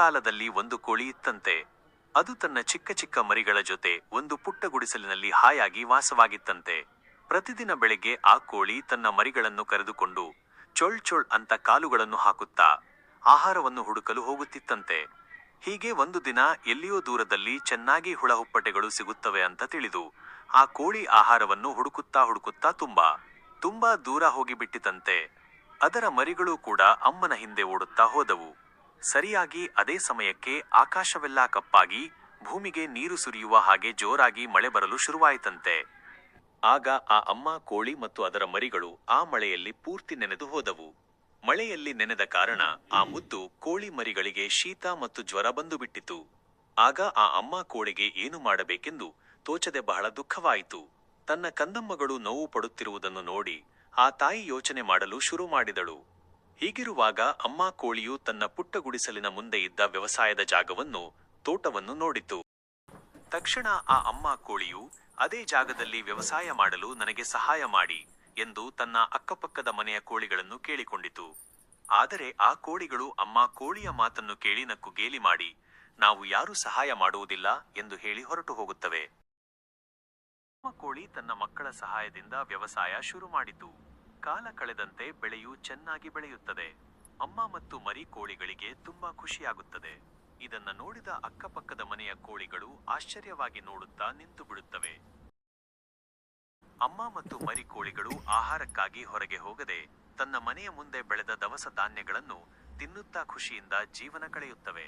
ಕಾಲದಲ್ಲಿ ಒಂದು ಕೋಳಿ ಇತ್ತಂತೆ. ಅದು ತನ್ನ ಚಿಕ್ಕ ಚಿಕ್ಕ ಮರಿಗಳ ಜೊತೆ ಒಂದು ಪುಟ್ಟ ಗುಡಿಸಲಿನಲ್ಲಿ ಹಾಯಾಗಿ ವಾಸವಾಗಿತ್ತಂತೆ. ಪ್ರತಿದಿನ ಬೆಳಗ್ಗೆ ಆ ಕೋಳಿ ತನ್ನ ಮರಿಗಳನ್ನು ಕರೆದುಕೊಂಡು ಚೊಳ್ ಚೊಳ್ ಅಂತ ಕಾಲುಗಳನ್ನು ಹಾಕುತ್ತಾ ಆಹಾರವನ್ನು ಹುಡುಕಲು ಹೋಗುತ್ತಿತ್ತಂತೆ. ಹೀಗೆ ಒಂದು ದಿನ ಎಲ್ಲಿಯೋ ದೂರದಲ್ಲಿ ಚೆನ್ನಾಗಿ ಹುಳಹುಪ್ಪಟೆಗಳು ಸಿಗುತ್ತವೆ ಅಂತ ತಿಳಿದು ಆ ಕೋಳಿ ಆಹಾರವನ್ನು ಹುಡುಕುತ್ತಾ ಹುಡುಕುತ್ತಾ ತುಂಬಾ ದೂರ ಹೋಗಿಬಿಟ್ಟಿತಂತೆ. ಅದರ ಮರಿಗಳು ಕೂಡ ಅಮ್ಮನ ಹಿಂದೆ ಓಡುತ್ತಾ ಹೋದವು. ಸರಿಯಾಗಿ ಅದೇ ಸಮಯಕ್ಕೆ ಆಕಾಶವೆಲ್ಲ ಕಪ್ಪಾಗಿ ಭೂಮಿಗೆ ನೀರು ಸುರಿಯುವ ಹಾಗೆ ಜೋರಾಗಿ ಮಳೆ ಬರಲು ಶುರುವಾಯಿತಂತೆ. ಆಗ ಆ ಅಮ್ಮ ಕೋಳಿ ಮತ್ತು ಅದರ ಮರಿಗಳು ಆ ಮಳೆಯಲ್ಲಿ ಪೂರ್ತಿ ನೆನೆದು ಹೋದವು. ಮಳೆಯಲ್ಲಿ ನೆನೆದ ಕಾರಣ ಆ ಮುದ್ದು ಕೋಳಿ ಮರಿಗಳಿಗೆ ಶೀತ ಮತ್ತು ಜ್ವರ ಬಂದು ಬಿಟ್ಟಿತು. ಆಗ ಆ ಅಮ್ಮ ಕೋಳಿಗೆ ಏನು ಮಾಡಬೇಕೆಂದು ತೋಚದೆ ಬಹಳ ದುಃಖವಾಯಿತು. ತನ್ನ ಕಂದಮ್ಮಗಳು ನೋವು ಪಡುತ್ತಿರುವುದನ್ನು ನೋಡಿ ಆ ತಾಯಿ ಯೋಚನೆ ಮಾಡಲು ಶುರು ಮಾಡಿದಳು. ಹೀಗಿರುವಾಗ ಅಮ್ಮ ಕೋಳಿಯು ತನ್ನ ಪುಟ್ಟ ಗುಡಿಸಲಿನ ಮುಂದೆ ಇದ್ದ ವ್ಯವಸಾಯದ ಜಾಗವನ್ನು, ತೋಟವನ್ನು ನೋಡಿತು. ತಕ್ಷಣ ಆ ಅಮ್ಮ ಕೋಳಿಯು, ಅದೇ ಜಾಗದಲ್ಲಿ ವ್ಯವಸಾಯ ಮಾಡಲು ನನಗೆ ಸಹಾಯ ಮಾಡಿ ಎಂದು ತನ್ನ ಅಕ್ಕಪಕ್ಕದ ಮನೆಯ ಕೋಳಿಗಳನ್ನು ಕೇಳಿಕೊಂಡಿತು. ಆದರೆ ಆ ಕೋಳಿಗಳು ಅಮ್ಮ ಕೋಳಿಯ ಮಾತನ್ನು ಕೇಳಿ ನಕ್ಕು ಗೇಲಿ ಮಾಡಿ, ನಾವು ಯಾರೂ ಸಹಾಯ ಮಾಡುವುದಿಲ್ಲ ಎಂದು ಹೇಳಿ ಹೊರಟು ಹೋಗುತ್ತವೆ. ಅಮ್ಮ ಕೋಳಿ ತನ್ನ ಮಕ್ಕಳ ಸಹಾಯದಿಂದ ವ್ಯವಸಾಯ ಶುರು ಮಾಡಿತು. ಕಾಲ ಕಳೆದಂತೆ ಬೆಳೆಯು ಚೆನ್ನಾಗಿ ಬೆಳೆಯುತ್ತದೆ. ಅಮ್ಮ ಮತ್ತು ಮರಿ ಕೋಳಿಗಳಿಗೆ ತುಂಬಾ ಖುಷಿಯಾಗುತ್ತದೆ. ಇದನ್ನ ನೋಡಿದ ಅಕ್ಕಪಕ್ಕದ ಮನೆಯ ಕೋಳಿಗಳು ಆಶ್ಚರ್ಯವಾಗಿ ನೋಡುತ್ತಾ ನಿಂತು ಬಿಡುತ್ತವೆ. ಅಮ್ಮ ಮತ್ತು ಮರಿ ಕೋಳಿಗಳು ಆಹಾರಕ್ಕಾಗಿ ಹೊರಗೆ ಹೋಗದೆ ತನ್ನ ಮನೆಯ ಮುಂದೆ ಬೆಳೆದ ದವಸ ಧಾನ್ಯಗಳನ್ನು ತಿನ್ನುತ್ತಾ ಖುಷಿಯಿಂದ ಜೀವನ ಕಳೆಯುತ್ತವೆ.